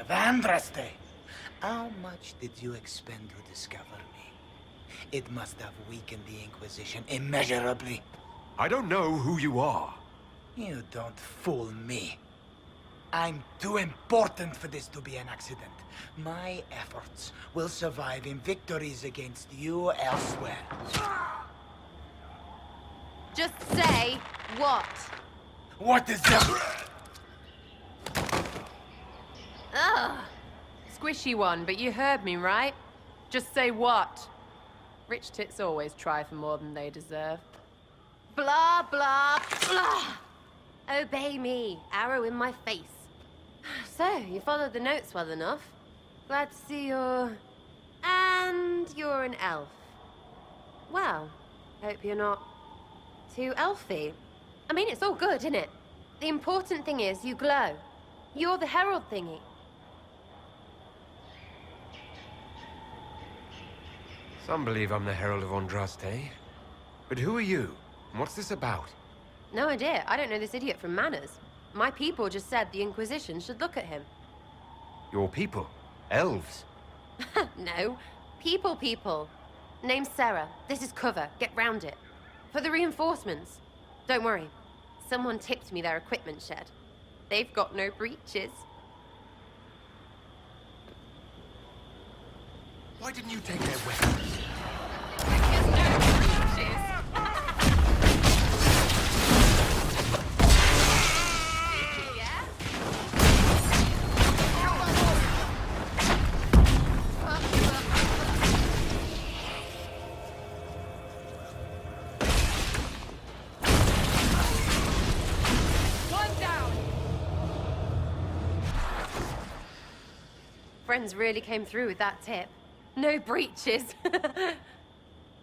Vandraste! How much did you expend to discover me? It must have weakened the Inquisition immeasurably. I don't know who you are. You don't fool me. I'm too important for this to be an accident. My efforts will survive in victories against you elsewhere. Just say what? What is that? Ugh. Squishy one, but you heard me, right? Just say what? Rich tits always try for more than they deserve. Blah, blah, blah. Obey me. Arrow in my face. So, you followed the notes well enough. Glad to see you're... And you're an elf. Well, hope you're not too elfy. I mean, it's all good, isn't it? The important thing is you glow. You're the herald thingy. Some believe I'm the Herald of Andraste. But who are you? And what's this about? No idea. I don't know this idiot from Manners. My people just said the Inquisition should look at him. Your people? Elves? No. People. Name's Sera. This is cover. Get round it. For the reinforcements. Don't worry. Someone tipped me their equipment shed. They've got no breaches. Why didn't you take their weapons? Friends really came through with that tip. No breaches.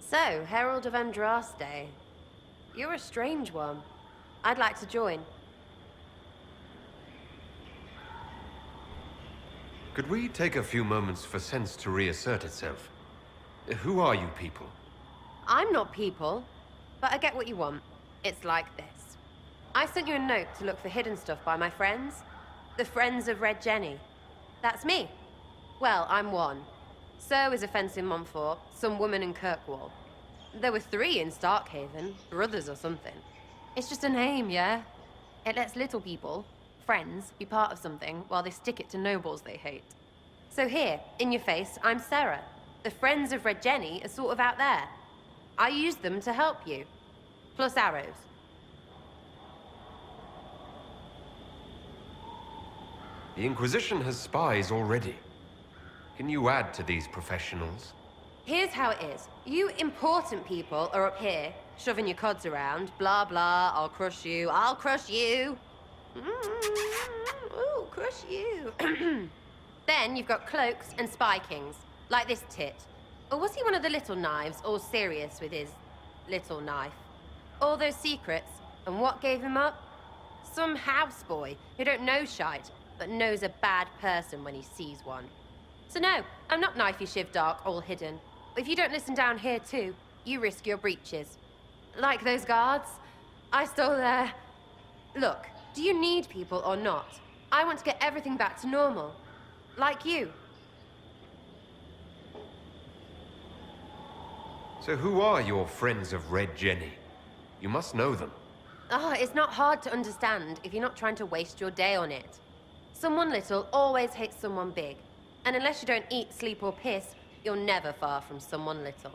So, Herald of Andraste. You're a strange one. I'd like to join. Could we take a few moments for sense to reassert itself? Who are you people? I'm not people, but I get what you want. It's like this. I sent you a note to look for hidden stuff by my friends. The Friends of Red Jenny. That's me. Well, I'm one. So is a fence in Montfort, some woman in Kirkwall. There were 3 in Starkhaven, brothers or something. It's just a name, yeah? It lets little people, friends, be part of something while they stick it to nobles they hate. So here, in your face, I'm Sera. The Friends of Red Jenny are sort of out there. I use them to help you. Plus arrows. The Inquisition has spies already. Can you add to these professionals? Here's how it is. You important people are up here, shoving your cods around. Blah, blah, I'll crush you. Ooh, crush you. Then you've got cloaks and spy kings, like this tit. Or was he one of the little knives, all serious with his little knife? All those secrets, and what gave him up? Some houseboy who don't know shite, but knows a bad person when he sees one. So no, I'm not knifey shiv dark, all hidden. If you don't listen down here too, you risk your breeches. Like those guards, I stole their... Look, do you need people or not? I want to get everything back to normal. Like you. So who are your Friends of Red Jenny? You must know them. It's not hard to understand if you're not trying to waste your day on it. Someone little always hates someone big. And unless you don't eat, sleep, or piss, you're never far from someone little.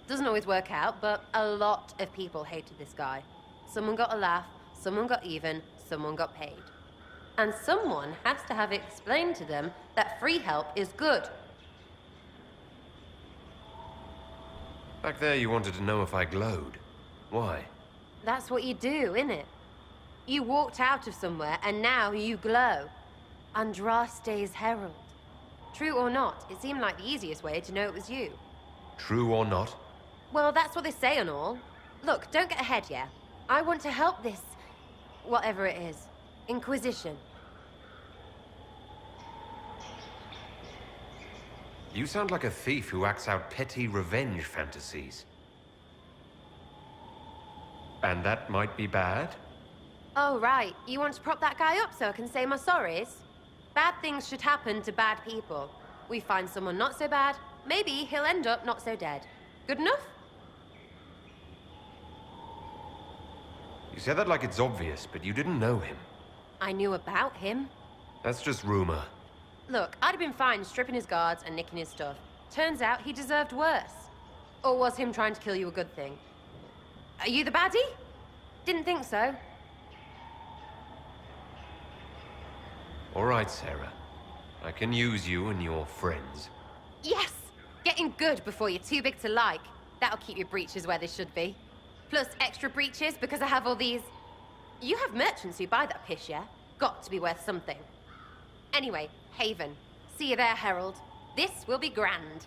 Doesn't always work out, but a lot of people hated this guy. Someone got a laugh, someone got even, someone got paid. And someone has to have explained to them that free help is good. Back there you wanted to know if I glowed. Why? That's what you do, innit? You walked out of somewhere, and now you glow. Andraste's herald. True or not, it seemed like the easiest way to know it was you. True or not? Well, that's what they say and all. Look, don't get ahead, yeah? I want to help this... whatever it is. Inquisition. You sound like a thief who acts out petty revenge fantasies. And that might be bad? Oh, right. You want to prop that guy up so I can say my sorries? Bad things should happen to bad people. We find someone not so bad, maybe he'll end up not so dead. Good enough? You say that like it's obvious, but you didn't know him. I knew about him. That's just rumor. Look, I'd have been fine stripping his guards and nicking his stuff. Turns out he deserved worse. Or was him trying to kill you a good thing? Are you the baddie? Didn't think so. All right, Sarah. I can use you and your friends. Yes! Getting good before you're too big to like. That'll keep your breeches where they should be. Plus extra breeches because I have all these... You have merchants who buy that piss, yeah? Got to be worth something. Anyway, Haven. See you there, Herald. This will be grand.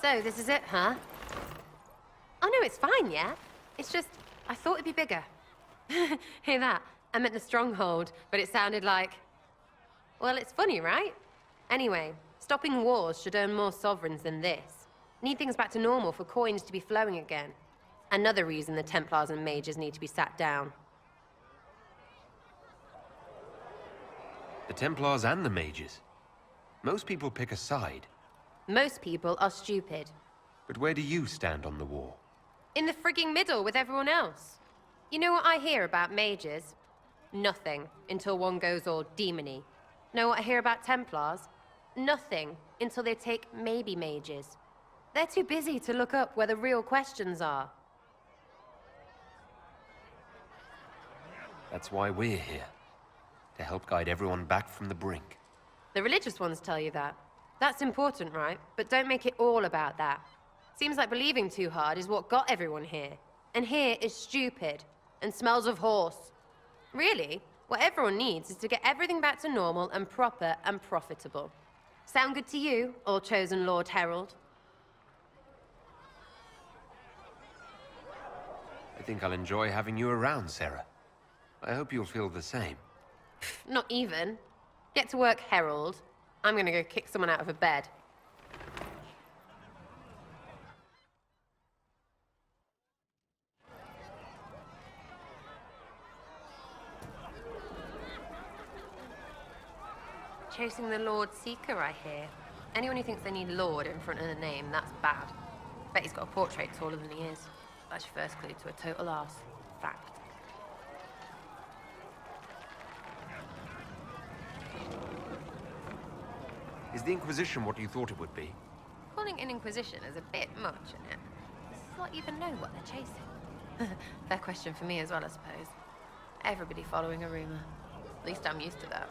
So, this is it, huh? Oh no, it's fine, yeah? It's just, I thought it'd be bigger. Hear that? I meant the stronghold, but it sounded like... Well, it's funny, right? Anyway, stopping wars should earn more sovereigns than this. Need things back to normal for coins to be flowing again. Another reason the Templars and mages need to be sat down. The Templars and the mages. Most people pick a side. Most people are stupid. But where do you stand on the war? In the frigging middle with everyone else. You know what I hear about mages? Nothing, until one goes all demony. Know what I hear about Templars? Nothing, until they take maybe mages. They're too busy to look up where the real questions are. That's why we're here. To help guide everyone back from the brink. The religious ones tell you that. That's important, right? But don't make it all about that. Seems like believing too hard is what got everyone here. And here is stupid, and smells of horse. Really, what everyone needs is to get everything back to normal and proper and profitable. Sound good to you, all chosen Lord Herald? I think I'll enjoy having you around, Sarah. I hope you'll feel the same. Not even. Get to work, Herald. I'm gonna go kick someone out of a bed. Chasing the Lord Seeker, I hear. Anyone who thinks they need Lord in front of the name, that's bad. Bet he's got a portrait taller than he is. That's your first clue to a total arse. Fact. Is the Inquisition what you thought it would be? Calling an Inquisition is a bit much, isn't it? Does not even know what they're chasing. Fair question for me as well, I suppose. Everybody following a rumor. At least I'm used to that.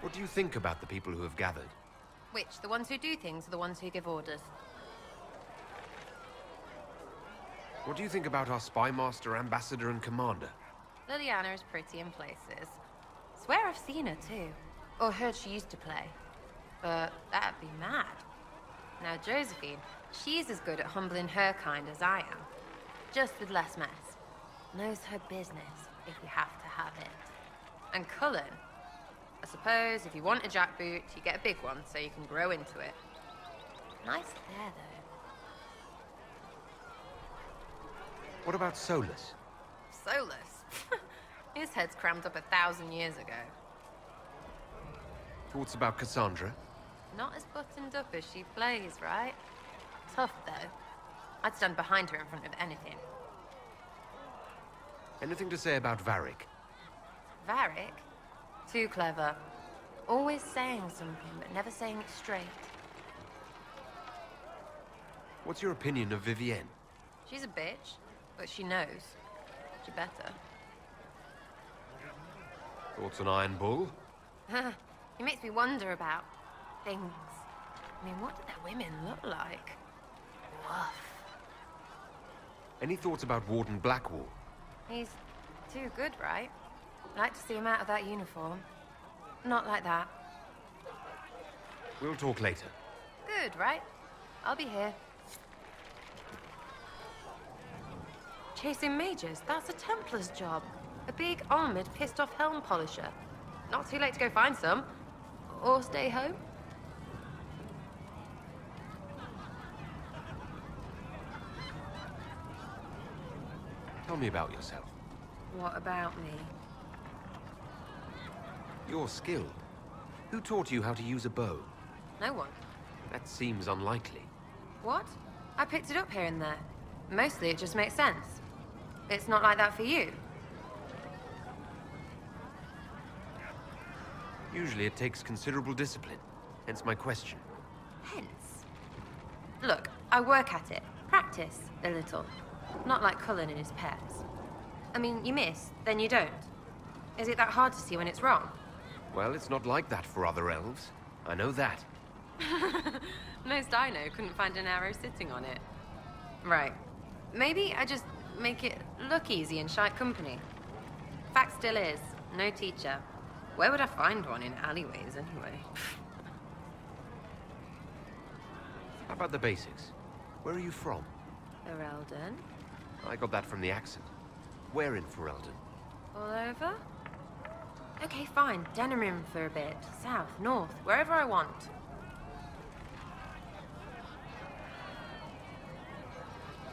What do you think about the people who have gathered? Which? The ones who do things or the ones who give orders? What do you think about our spy master, ambassador, and commander? Liliana is pretty in places. Swear I've seen her too. Or heard she used to play. But that'd be mad. Now Josephine, she's as good at humbling her kind as I am. Just with less mess. Knows her business, if you have to have it. And Cullen, I suppose if you want a jackboot, you get a big one so you can grow into it. Nice there, though. What about Solus? Solus? His head's crammed up 1,000 years ago. Thoughts about Cassandra? Not as buttoned up as she plays, right? Tough, though. I'd stand behind her in front of anything. Anything to say about Varric? Varric? Too clever. Always saying something, but never saying it straight. What's your opinion of Vivienne? She's a bitch, but she knows. She better. Thoughts on Iron Bull? It makes me wonder about things. I mean, what do their women look like? Woof. Any thoughts about Warden Blackwall? He's too good, right? I'd like to see him out of that uniform. Not like that. We'll talk later. Good, right? I'll be here. Chasing mages, that's a Templar's job. A big, armored, pissed-off helm polisher. Not too late to go find some. Or stay home. Tell me about yourself. What about me? You're skilled. Who taught you how to use a bow? No one. That seems unlikely. What? I picked it up here and there. Mostly it just makes sense. It's not like that for you. Usually it takes considerable discipline, hence my question. Hence. Look, I work at it. Practice a little. Not like Cullen and his pets. I mean, you miss, then you don't. Is it that hard to see when it's wrong? Well, it's not like that for other elves. I know that. Most I know couldn't find an arrow sitting on it. Right. Maybe I just make it look easy in shite company. Fact still is, no teacher. Where would I find one in alleyways, anyway? How about the basics? Where are you from? Ferelden? I got that from the accent. Where in Ferelden? All over? Okay, fine. Denerim for a bit. South, north, wherever I want.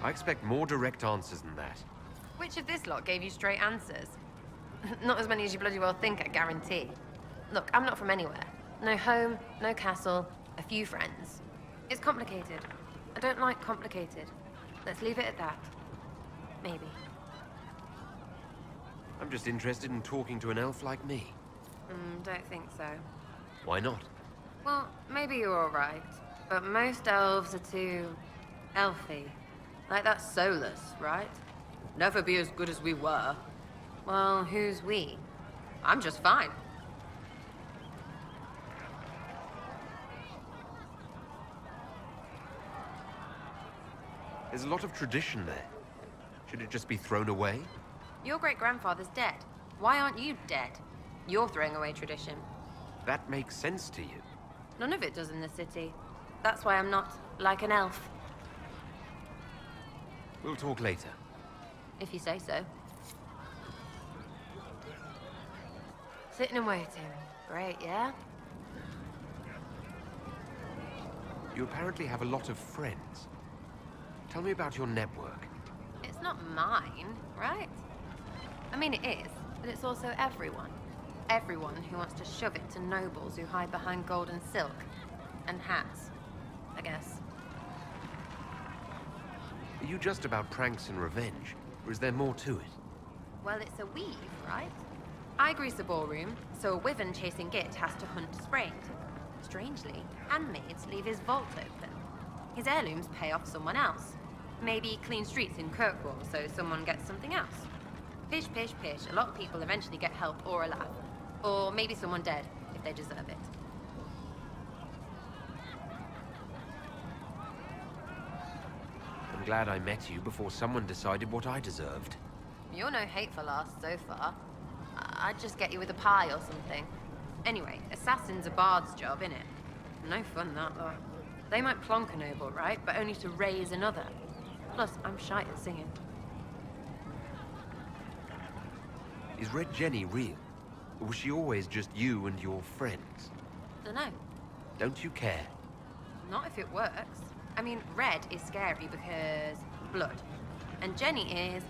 I expect more direct answers than that. Which of this lot gave you straight answers? Not as many as you bloody well think, I guarantee. Look, I'm not from anywhere. No home, no castle, a few friends. It's complicated. I don't like complicated. Let's leave it at that. Maybe. I'm just interested in talking to an elf like me. Don't think so. Why not? Well, maybe you're all right, but most elves are too elfy. Like that soulless, right? Never be as good as we were. Well, who's we? I'm just fine. There's a lot of tradition there. Should it just be thrown away? Your great-grandfather's dead. Why aren't you dead? You're throwing away tradition. That makes sense to you. None of it does in the city. That's why I'm not like an elf. We'll talk later. If you say so. Sitting and waiting. Great, yeah? You apparently have a lot of friends. Tell me about your network. It's not mine, right? I mean, it is, but it's also everyone. Everyone who wants to shove it to nobles who hide behind gold and silk. And hats, I guess. Are you just about pranks and revenge, or is there more to it? Well, it's a weave, right? I grease the ballroom, so a wyvern chasing Git has to hunt Sprained. Strangely, handmaids leave his vault open. His heirlooms pay off someone else. Maybe clean streets in Kirkwall, so someone gets something else. Pish, pish, pish. A lot of people eventually get help or a laugh. Or maybe someone dead, if they deserve it. I'm glad I met you before someone decided what I deserved. You're no hateful ass so far. I'd just get you with a pie or something. Anyway, assassin's a bard's job, innit? No fun, that, though. They might plonk a noble, right? But only to raise another. Plus, I'm shite at singing. Is Red Jenny real? Or was she always just you and your friends? Dunno. Don't you care? Not if it works. I mean, Red is scary because blood. And Jenny is...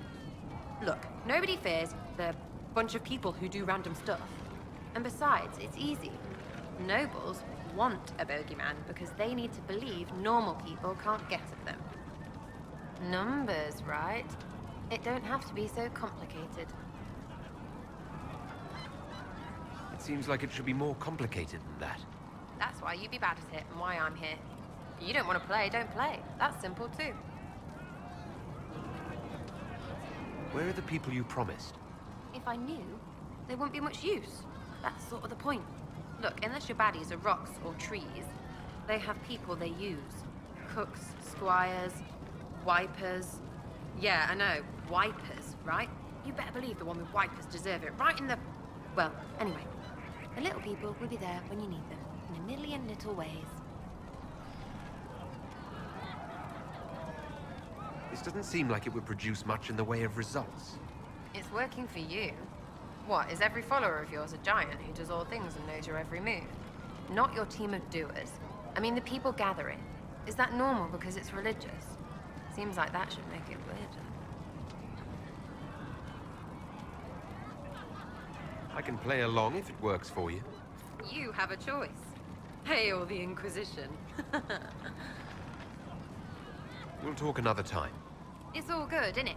Look, nobody fears the bunch of people who do random stuff. And besides, it's easy. Nobles want a bogeyman because they need to believe normal people can't get at them. Numbers, right? It don't have to be so complicated. It seems like it should be more complicated than that. That's why you be bad at it and why I'm here. If you don't want to play, don't play. That's simple too. Where are the people you promised? If I knew, there wouldn't be much use. That's sort of the point. Look, unless your baddies are rocks or trees, they have people they use. Cooks, squires, wipers. Yeah, I know, wipers, right? You better believe the one with wipers deserve it, right in the... Well, anyway, the little people will be there when you need them, in a million little ways. This doesn't seem like it would produce much in the way of results. It's working for you. What, is every follower of yours a giant who does all things and knows your every move? Not your team of doers. I mean, the people gathering. Is that normal because it's religious? Seems like that should make it weirder. I can play along if it works for you. You have a choice. Hail the Inquisition. We'll talk another time. It's all good, innit?